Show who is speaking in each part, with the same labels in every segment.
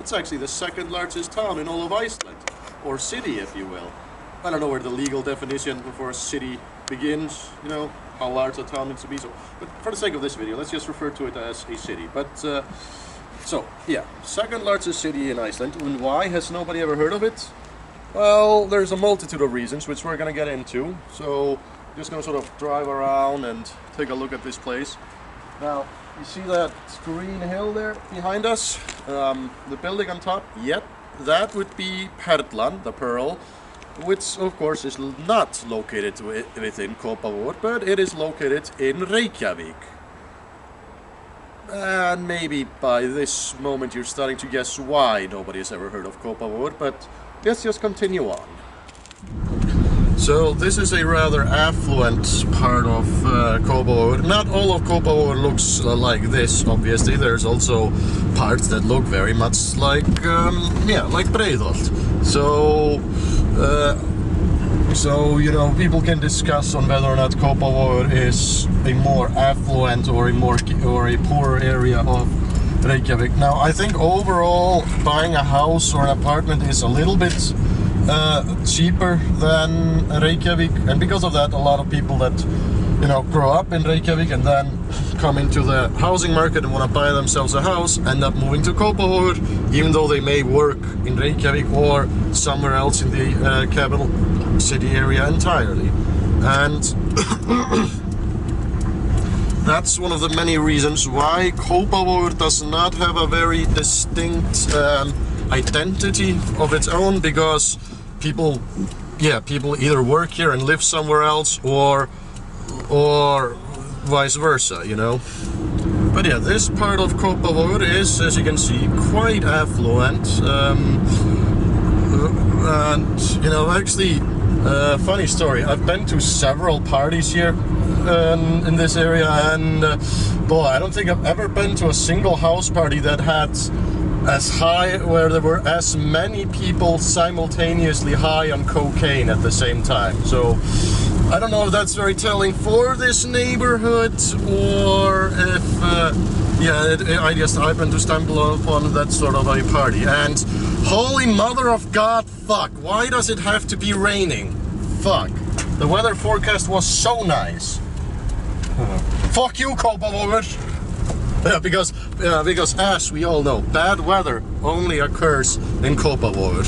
Speaker 1: It's actually the second largest town in all of Iceland, or city, if you will. I don't know where the legal definition for a city begins, you know, how large a town needs to be. So, but for the sake of this video, let's just refer to it as a city. But so yeah, second largest city in Iceland. And why has nobody ever heard of it? Well, there's a multitude of reasons which we're gonna get into. So just gonna sort of drive around and take a look at this place. Now, you see that green hill there behind us? The building on top? Yep, that would be Perlan, the Pearl, which of course is not located within Kópavogur, but it is located in Reykjavik. And maybe by this moment you're starting to guess why nobody has ever heard of Kópavogur, but let's just continue on. So this is a rather affluent part of Kópavogur. Not all of Kópavogur looks like this, obviously. There's also parts that look very much like, like Breiðholt. So you know, people can discuss on whether or not Kópavogur is a more affluent or a poorer area of Reykjavik. Now, I think overall buying a house or an apartment is a little bit cheaper than Reykjavik, and because of that, a lot of people that, you know, grow up in Reykjavik and then come into the housing market and want to buy themselves a house end up moving to Kópavogur, even though they may work in Reykjavik or somewhere else in the capital city area entirely. And that's one of the many reasons why Kópavogur does not have a very distinct identity of its own, because people either work here and live somewhere else, or vice versa, you know. But yeah, this part of Kópavogur is, as you can see, quite affluent. And you know, actually, funny story, I've been to several parties here in this area, and boy, I don't think I've ever been to a single house party that had where there were as many people simultaneously high on cocaine at the same time. So I don't know if that's very telling for this neighborhood, or if I just happened to stumble upon that sort of a party. And holy mother of God, fuck, why does it have to be raining? Fuck, the weather forecast was so nice. Fuck you, Kópavogur. Yeah, because as we all know, bad weather only occurs in Kópavogur.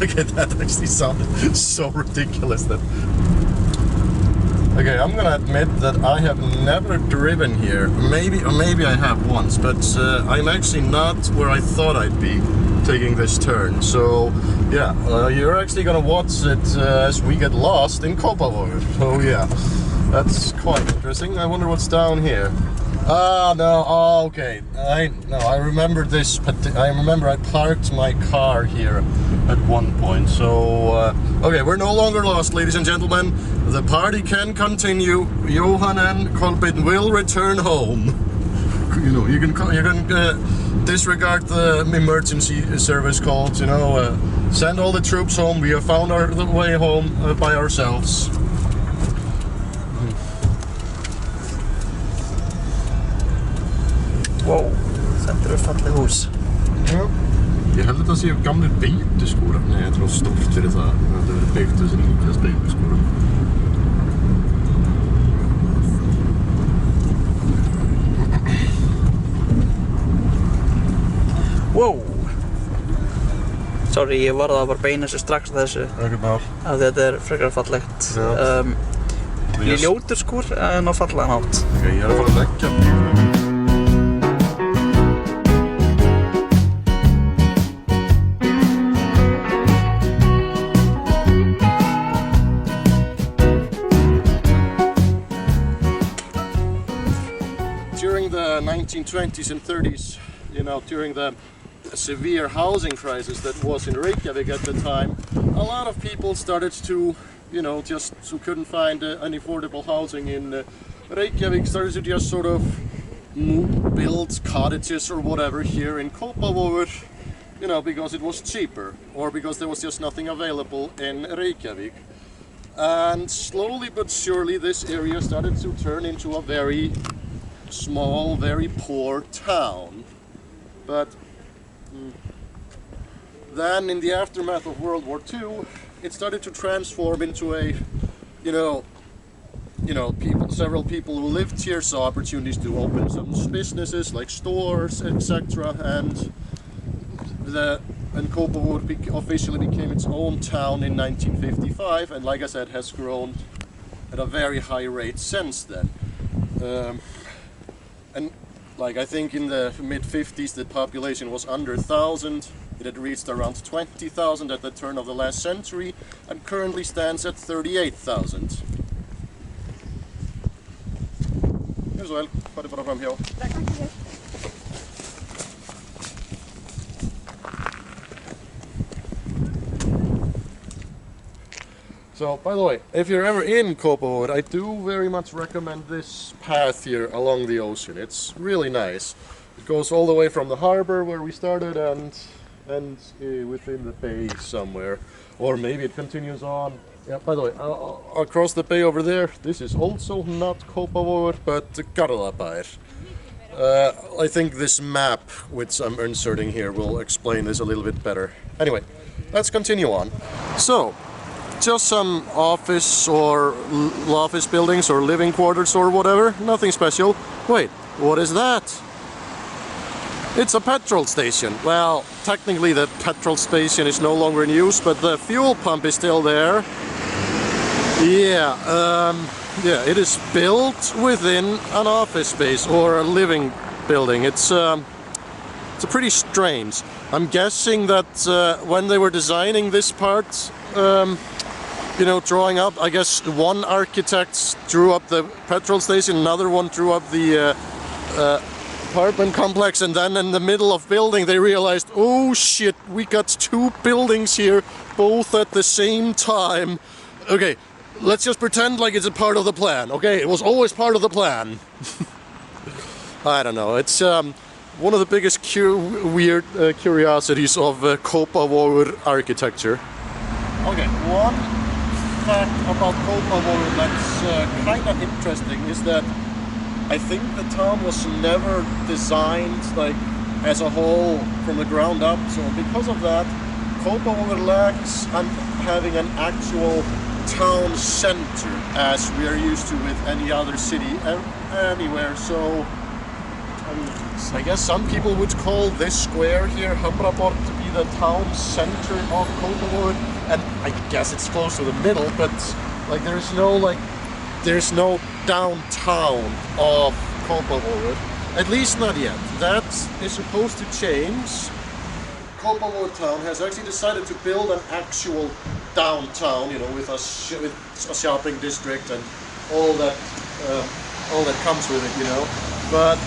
Speaker 1: Okay, that actually sounded so ridiculous that... Okay, I'm gonna admit that I have never driven here. Maybe I have once, but I'm actually not where I thought I'd be taking this turn. So yeah, you're actually gonna watch it as we get lost in Kópavogur. So yeah. That's quite interesting. I wonder what's down here. Okay. I remember this. I remember I parked my car here at one point. So, okay, we're no longer lost, ladies and gentlemen. The party can continue. Johan and Kolbeinn will return home. You know, you can disregard the emergency service calls. You know, send all the troops home. We have found the way home by ourselves.
Speaker 2: Wow, þetta eru falleg hús.
Speaker 1: Já, ég held að það séu gamlir beitiskúrar. Nei, þetta er stórt fyrir það. Þetta verður byggt þessi líkast beitiskúrar.
Speaker 2: Wow! Sorry, ég varð að bara beina þessu strax að þessu.
Speaker 1: Ekkert mál.
Speaker 2: Þetta er frekar fallegt. Ég ljótur skúr en á fallegan hátt.
Speaker 1: Ok, ég að fara að leggja. During the 1920s and 30s, you know, during the severe housing crisis that was in Reykjavik at the time, a lot of people started to, you know, just who couldn't find any affordable housing in Reykjavik, started to just sort of build cottages or whatever here in Kópavogur, you know, because it was cheaper, or because there was just nothing available in Reykjavik. And slowly but surely this area started to turn into a very small, very poor town. But then in the aftermath of World War II, it started to transform into a, several people who lived here saw opportunities to open some businesses like stores, etc. And Kópavogur officially became its own town in 1955, and like I said, has grown at a very high rate since then. And like I think in the mid-50s the population was under 1,000. It had reached around 20,000 at the turn of the last century, and currently stands at 38,000. Here's well, put it from here. So, by the way, if you're ever in Kópavogur, I do very much recommend this path here along the ocean. It's really nice. It goes all the way from the harbor where we started and within the bay somewhere. Or maybe it continues on. Yeah, by the way, across the bay over there, this is also not Kópavogur, but Garðabær. I think this map, which I'm inserting here, will explain this a little bit better. Anyway, let's continue on. So, just some office buildings or living quarters or whatever, nothing special. Wait, what is that? It's a petrol station. Well, technically the petrol station is no longer in use, but the fuel pump is still there. Yeah, it is built within an office space or a living building. It's pretty strange. I'm guessing that when they were designing this part, drawing up, I guess one architect drew up the petrol station, another one drew up the apartment complex, and then in the middle of building they realized, oh shit, we got two buildings here, both at the same time. Okay, let's just pretend like it's a part of the plan, okay? It was always part of the plan. I don't know, it's one of the biggest weird curiosities of Kópavogur architecture. Okay, one fact about Kópavogur that's kind of interesting is that I think the town was never designed like as a whole from the ground up, so because of that Kópavogur lacks having an actual town center as we are used to with any other city anywhere. So I guess some people would call this square here, Hamraborg, to be the town center of Kópavogur, and I guess it's close to the middle, but like there's no downtown of Kópavogur, at least not yet. That is supposed to change. Kópavogur town has actually decided to build an actual downtown, with a shopping district and all that comes with it, But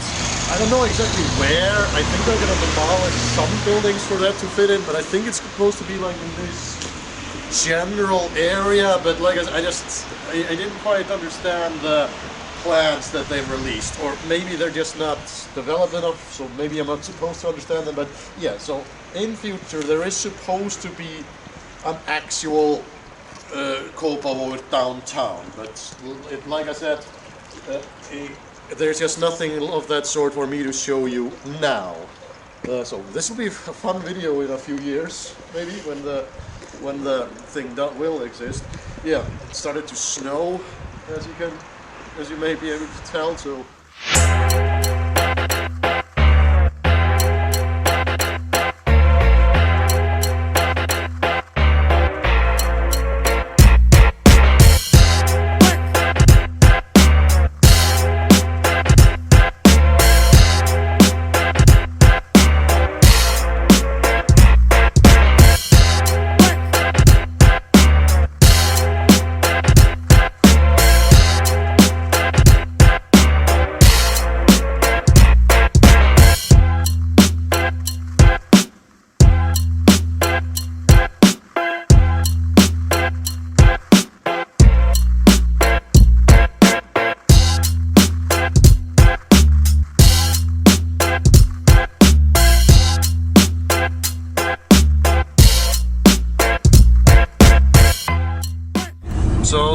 Speaker 1: I don't know exactly where. I think they're gonna demolish some buildings for that to fit in, but I think it's supposed to be like in this general area. But like I didn't quite understand the plans that they've released, or maybe they're just not developed enough, so maybe I'm not supposed to understand them. But yeah, so in future there is supposed to be an actual Kópavogur downtown, but like I said, there's just nothing of that sort for me to show you now. So this will be a fun video in a few years, maybe when the thing will exist. Yeah, it started to snow, as you may be able to tell. So.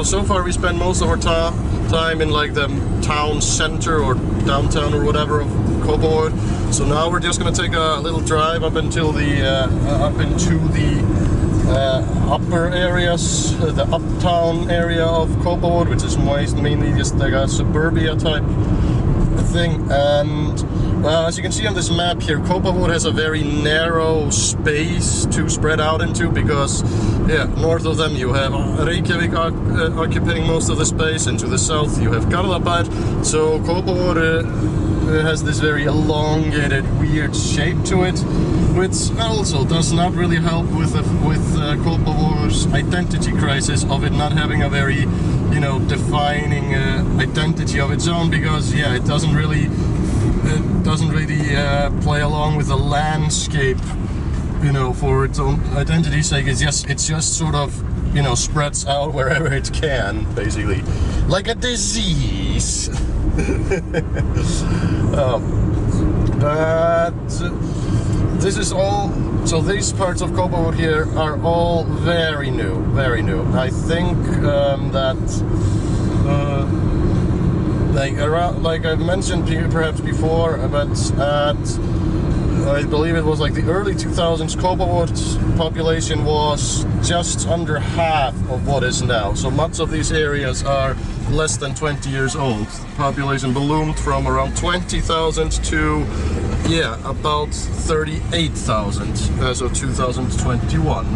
Speaker 1: So far we spend most of our time in like the town center or downtown or whatever of Kópavogur. So now we're just gonna take a little drive up into the upper areas, the uptown area of Copperwood, which is mainly just like a suburbia type thing. And as you can see on this map here, Copperwood has a very narrow space to spread out into, because north of them you have Reykjavik occupying most of the space, and to the south you have Garðabær. So Copperwood has this very elongated, weird shape to it, which also does not really help with Copperwood's identity crisis of it not having a very, defining identity of its own, because it doesn't really play along with the landscape, for its own identity's sake. It's just sort of, spreads out wherever it can, basically, like a disease. But this is all. So these parts of Copperwood here are all very new, very new. I think that. Like I've mentioned perhaps before, but I believe it was like the early 2000s, Copperwood's population was just under half of what is now. So much of these areas are less than 20 years old. The population ballooned from around 20,000 to about 38,000 as of 2021.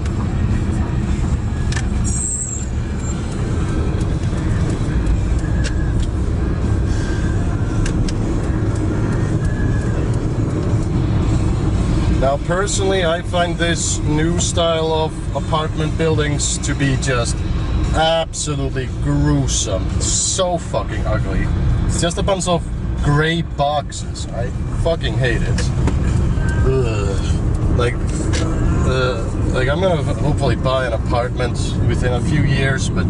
Speaker 1: Now, personally, I find this new style of apartment buildings to be just absolutely gruesome. It's so fucking ugly. It's just a bunch of gray boxes. I fucking hate it. Ugh. Like I'm gonna hopefully buy an apartment within a few years, but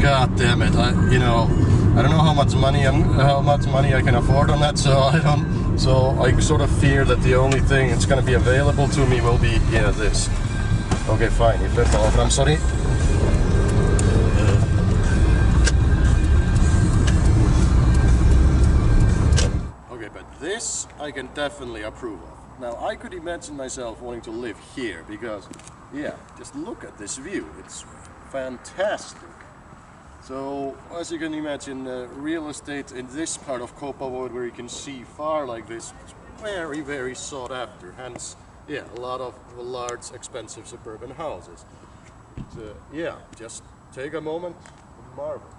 Speaker 1: god damn it, I don't know how much money I can afford on that, so I sort of fear that the only thing that's going to be available to me will be, this. Okay, fine, you flipped off, I'm sorry. Okay, but this I can definitely approve of. Now, I could imagine myself wanting to live here, because, just look at this view, it's fantastic. So, as you can imagine, real estate in this part of Copperwood, where you can see far like this, is very, very sought after. Hence, a lot of large, expensive suburban houses. But, just take a moment and marvel.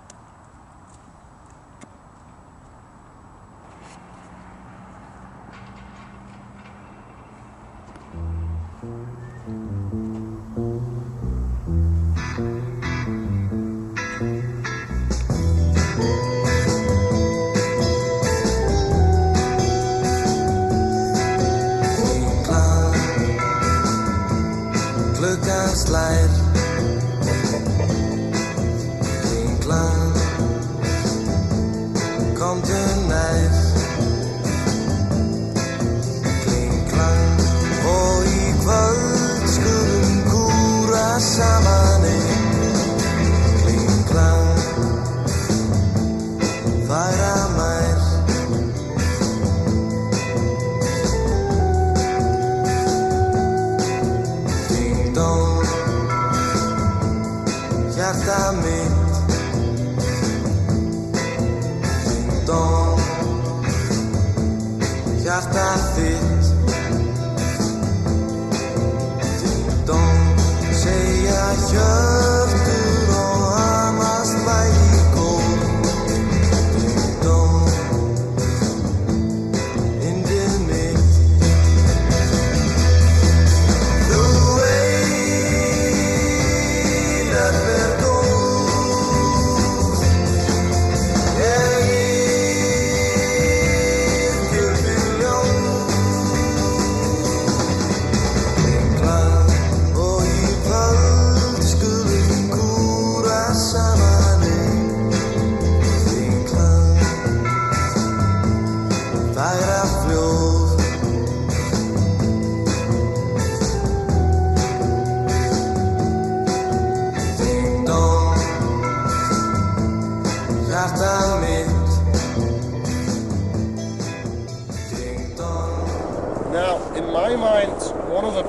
Speaker 3: Slide, England, kom tonight. England, og í kvöld skulum kúra saman England, færa mær. Ding dong, hjarta mitt, ding dong, hjarta þitt, ding dong, segja hjörtur og hamast bæði í kór, ding dong, yndið mitt. Þú veit að hver góð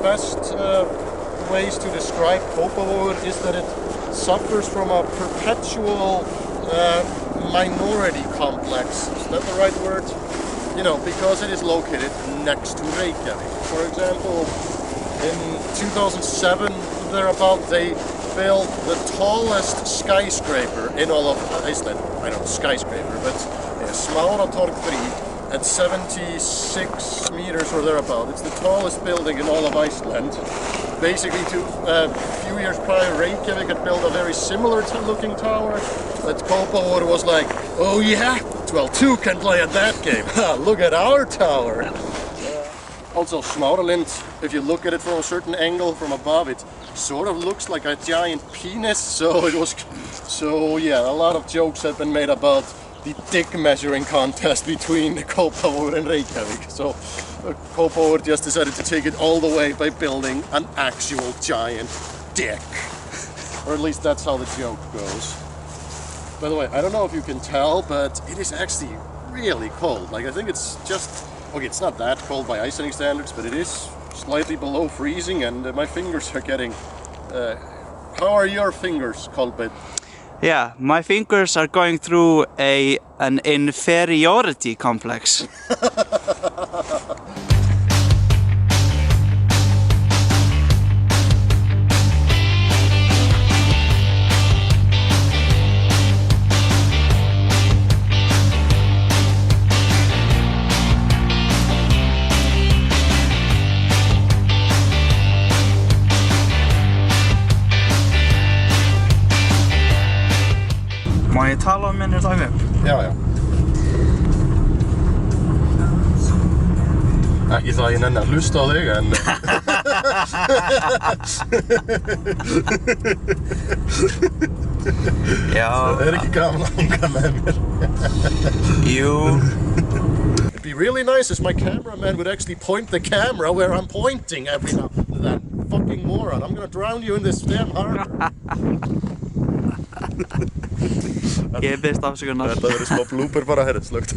Speaker 1: best ways to describe Kópavogur is that it suffers from a perpetual minority complex. Is that the right word? You know, because it is located next to Reykjavik. For example, in 2007, thereabout, they built the tallest skyscraper in all of Iceland. I don't know, skyscraper, but Smáratorg 3 at 76 meters or thereabout. It's the tallest building in all of Iceland. Basically, a few years prior, Reykjavik had built a very similar looking tower, but Kópavogur was like, oh yeah, well, two can play at that game. Look at our tower. Also, Smáralind, if you look at it from a certain angle from above, it sort of looks like a giant penis. So yeah, a lot of jokes have been made about the dick measuring contest between Kópavogur and Reykjavik. So Kópavogur just decided to take it all the way by building an actual giant dick. Or at least that's how the joke goes. By the way, I don't know if you can tell, but it is actually really cold. Like, I think it's just, okay, it's not that cold by Icelandic standards, but it is slightly below freezing, and my fingers are getting... how are your fingers, Kolbeinn?
Speaker 2: Yeah, my fingers are going through an inferiority complex. Má ég tala minni dæmi?
Speaker 1: Já. Ekki það að ég nenni að hlusta á þig, en...
Speaker 2: Já.
Speaker 1: Það ekki gaman að hanga með mér.
Speaker 2: Jú.
Speaker 1: It'd be really nice if my cameraman would actually point the camera where I'm pointing every now. That fucking moron. I'm gonna drown you in this damn harbor.
Speaker 2: Ég byrst afsökunar.
Speaker 1: Þetta verður smá blooper bara, herri, slögt.